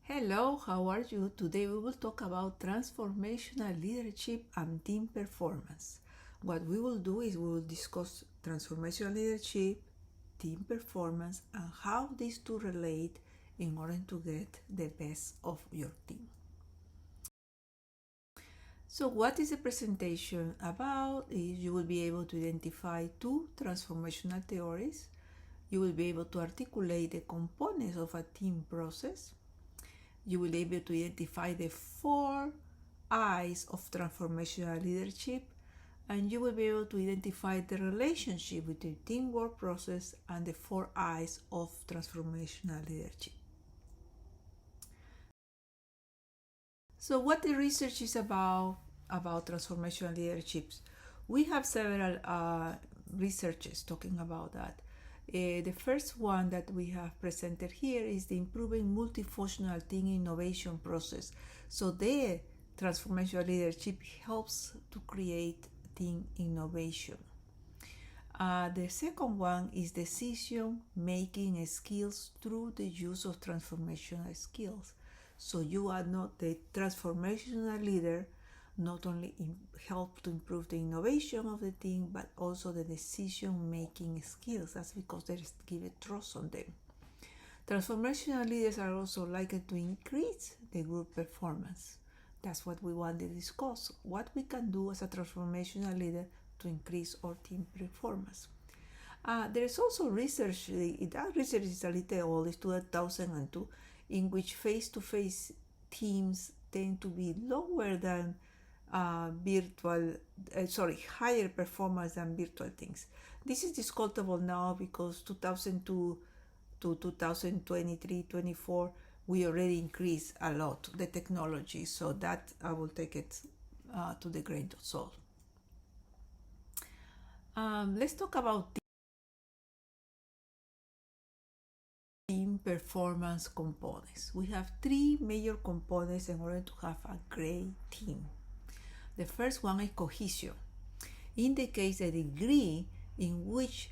Hello, how are you? Today we will talk about transformational leadership and team performance. What we will do is we will discuss transformational leadership, team performance, and how these two relate in order to get the best of your team. So what is the presentation about? Is you will be able to identify two transformational theories. You will be able to articulate the components of a team process. You will be able to identify the 4 I's of transformational leadership, and you will be able to identify the relationship between teamwork process and the 4 I's of transformational leadership. So what the research is about transformational leaderships, we have several researches talking about that. The first one that we have presented here is the improving multifunctional team innovation process. So the transformational leadership helps to create team innovation. The second one is decision making skills through the use of transformational skills. So you are not the transformational leader, not only help to improve the innovation of the team, but also the decision-making skills. That's because they give a trust on them. Transformational leaders are also likely to increase the group performance. That's what we want to discuss, what we can do as a transformational leader to increase our team performance. There is also research, that research is a little old, it's 2002, in which face-to-face teams tend to be lower than higher performance than virtual things. This is discutable now because 2002 to 2023-24, we already increased a lot the technology, so that I will take it to the grain of salt. Let's talk about team performance components. We have 3 major components in order to have a great team. The first one is cohesion. Indicates the degree in which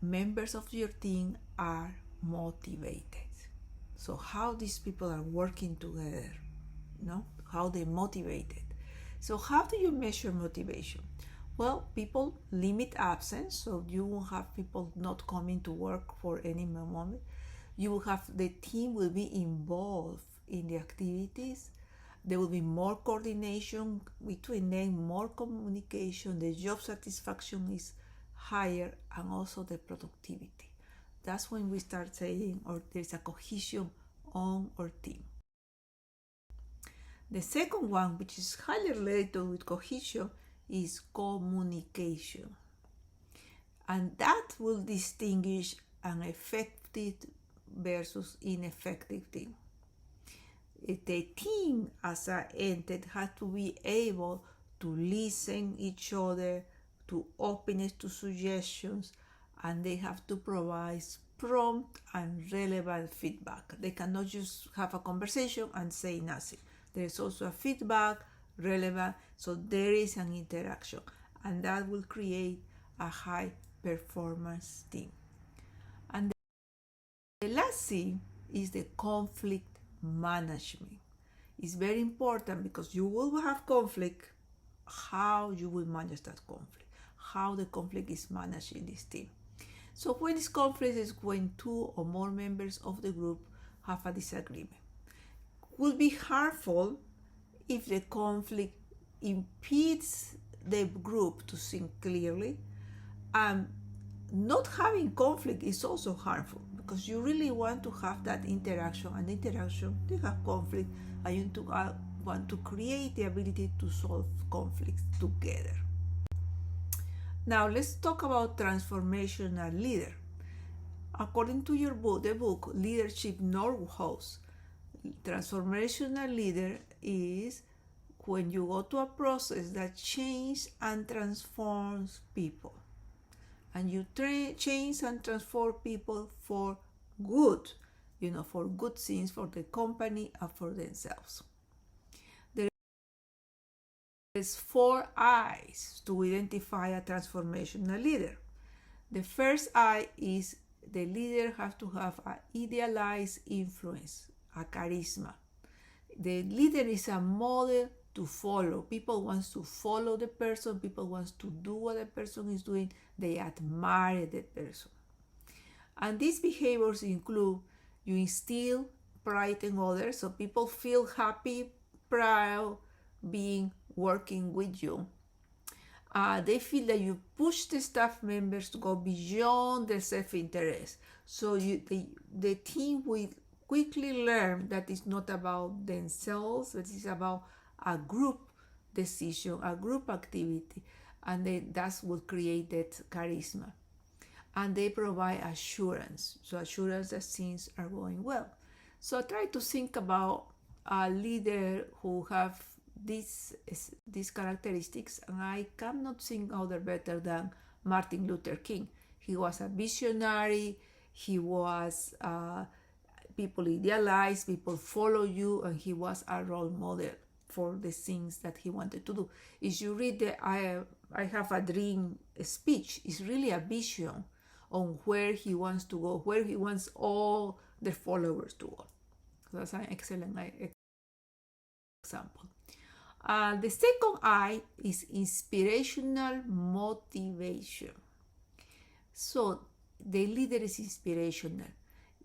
members of your team are motivated. So how these people are working together, how they're motivated. So how do you measure motivation? Well, people limit absence, so you won't have people not coming to work for any moment. You will have the team will be involved in the activities. There will be more coordination between them, more communication, the job satisfaction is higher, and also the productivity. That's when we start saying, or there's a cohesion on our team. The second one, which is highly related with cohesion, is communication. And that will distinguish an effective versus ineffective team. The team as an entity has to be able to listen each other, to openness to suggestions, and they have to provide prompt and relevant feedback. They cannot just have a conversation and say nothing. There is also a feedback, relevant, so there is an interaction, and that will create a high performance team. And the last C is the conflict management. It's very important because you will have conflict. How you will manage that conflict, how the conflict is managed in this team. So when this conflict is when 2 or more members of the group have a disagreement. It will be harmful if the conflict impedes the group to think clearly, and not having conflict is also harmful because you really want to have that interaction, and interaction, they have conflict, and you want to create the ability to solve conflicts together. Now let's talk about transformational leader. According to your book, the book Leadership Know-Hows, transformational leader is when you go to a process that changes and transforms people. And you change and transform people for good, for good things for the company and for themselves. There's 4 I's to identify a transformational leader. The first I is the leader has to have an idealized influence, a charisma. The leader is a model to follow. People want to follow the person. People want to do what the person is doing. They admire the person. And these behaviors include you instill pride in others, so people feel happy, proud, being working with you. They feel that you push the staff members to go beyond their self-interest. So the team will quickly learn that it's not about themselves, but it's about a group decision, a group activity, and that will create that charisma. And they provide assurance, so assurance that things are going well. So try to think about a leader who have these characteristics, and I cannot think other better than Martin Luther King. He was a visionary. He was people idealize, people follow you, and he was a role model for the things that he wanted to do. If you read the I Have a Dream speech, it's really a vision on where he wants to go, where he wants all the followers to go. So that's an excellent example. The second I is inspirational motivation. So the leader is inspirational.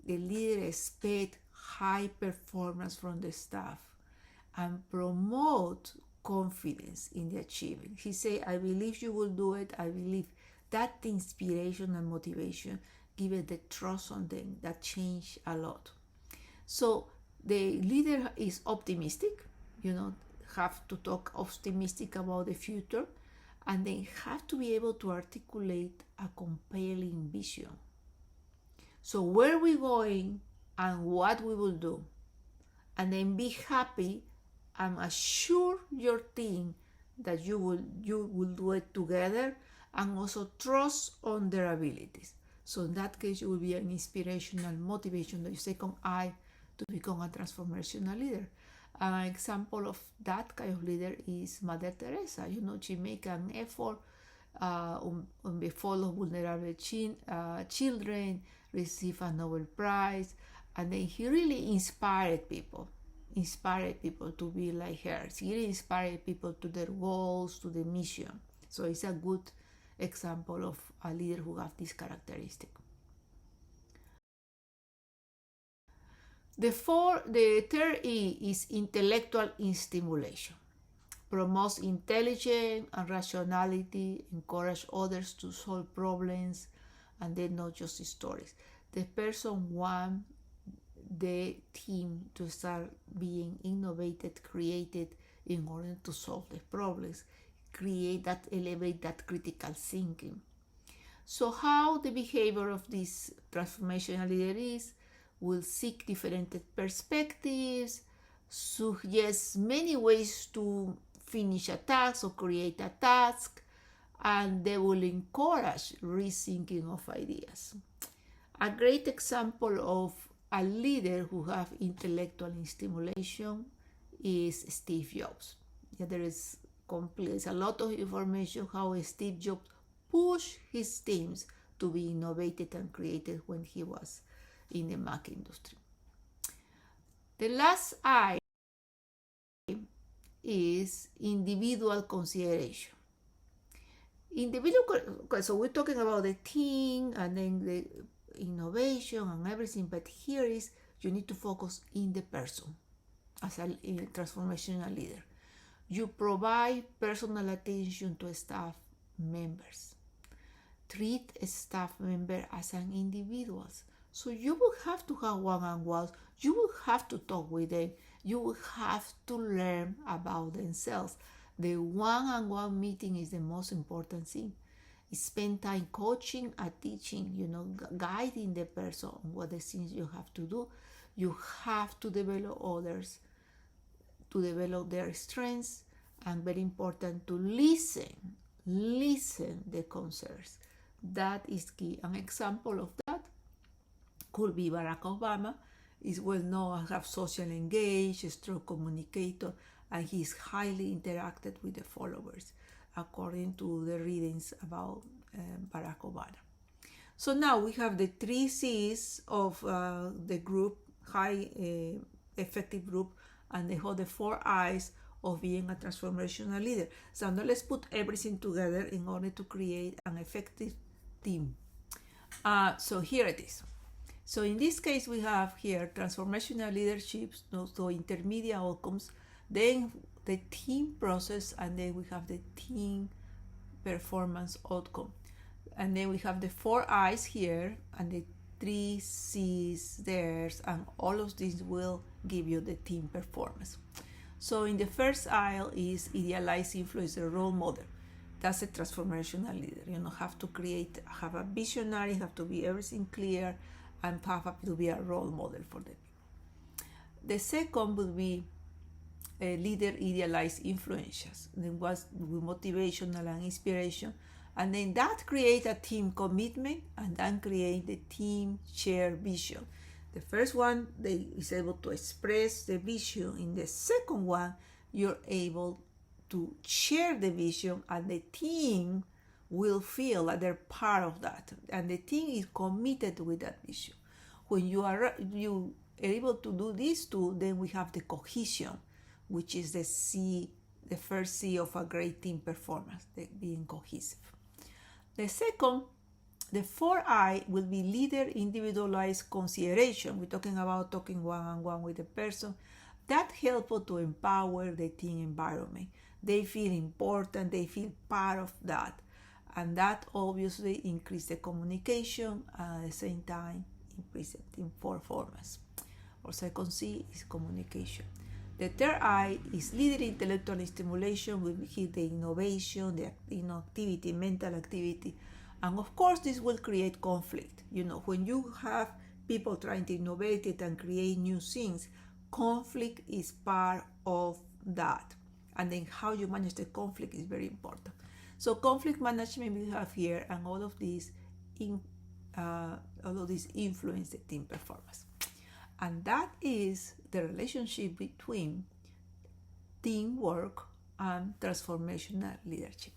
The leader expects high performance from the staff and promote confidence in the achievement. He say, I believe you will do it. I believe that inspiration and motivation give it the trust on them that change a lot. So the leader is optimistic, have to talk optimistic about the future, and they have to be able to articulate a compelling vision. So where we're going and what we will do, and then be happy and assure your team that you will do it together, and also trust on their abilities. So in that case, you will be an inspirational motivation, the second I, to become a transformational leader. An example of that kind of leader is Mother Teresa. She make an effort on behalf of vulnerable children, receive a Nobel Prize, and then he really inspired people to be like her. He really inspired people to their goals, to the mission. So it's a good example of a leader who have this characteristic. The third E is intellectual stimulation. Promotes intelligence and rationality, encourage others to solve problems, and then not just stories. The person wants the team to start being innovated, created in order to solve the problems, elevate that critical thinking. So how the behavior of this transformational leader is, will seek different perspectives, suggest many ways to finish a task or create a task, and they will encourage rethinking of ideas. A great example of a leader who have intellectual stimulation is Steve Jobs. There is a lot of information how Steve Jobs pushed his teams to be innovative and creative when he was in the Mac industry. The last I is individual consideration. So we're talking about the team and then the innovation and everything, but here is you need to focus in the person as a transformational leader. You provide personal attention to staff members. Treat a staff member as an individual. So you will have to have one-on-ones. You will have to talk with them. You will have to learn about themselves. The one-on-one meeting is the most important thing. Spend time coaching and teaching, guiding the person on what the things you have to do. You have to develop others, to develop their strengths, and very important to listen the concerns. That is key. An example of that could be Barack Obama. Is well known as have social engaged, strong communicator, and he's highly interacted with the followers, according to the readings about Barack Obama. So now we have the 3 C's of the group, high effective group, and they hold the 4 I's of being a transformational leader. So now let's put everything together in order to create an effective team. So here it is. So in this case, we have here transformational leadership, so intermediate outcomes, then the team process, and then we have the team performance outcome. And then we have the 4 I's here and the 3 C's there, and all of these will give you the team performance. So in the first aisle is idealized influencer role model. That's a transformational leader. Have to have a visionary, have to be everything clear, and have to be a role model for them. The second would be a leader idealized influentials. Then was motivational and inspiration. And then that create a team commitment, and then create the team shared vision. The first one, they is able to express the vision. In the second one, you're able to share the vision, and the team will feel that they're part of that, and the team is committed with that vision. When you are able to do these two, then we have the cohesion, which is the C, the first C of a great team performance, being cohesive. The second, the 4I will be leader individualized consideration. We're talking about talking one-on-one with the person. That helps to empower the team environment. They feel important, they feel part of that. And that obviously increases the communication, and at the same time increase the team performance. Or second C is communication. The third I is leader intellectual stimulation, will be the innovation, the activity, mental activity. And of course, this will create conflict. When you have people trying to innovate it and create new things, conflict is part of that. And then how you manage the conflict is very important. So conflict management we have here, and all of these influence the team performance. And that is the relationship between teamwork and transformational leadership.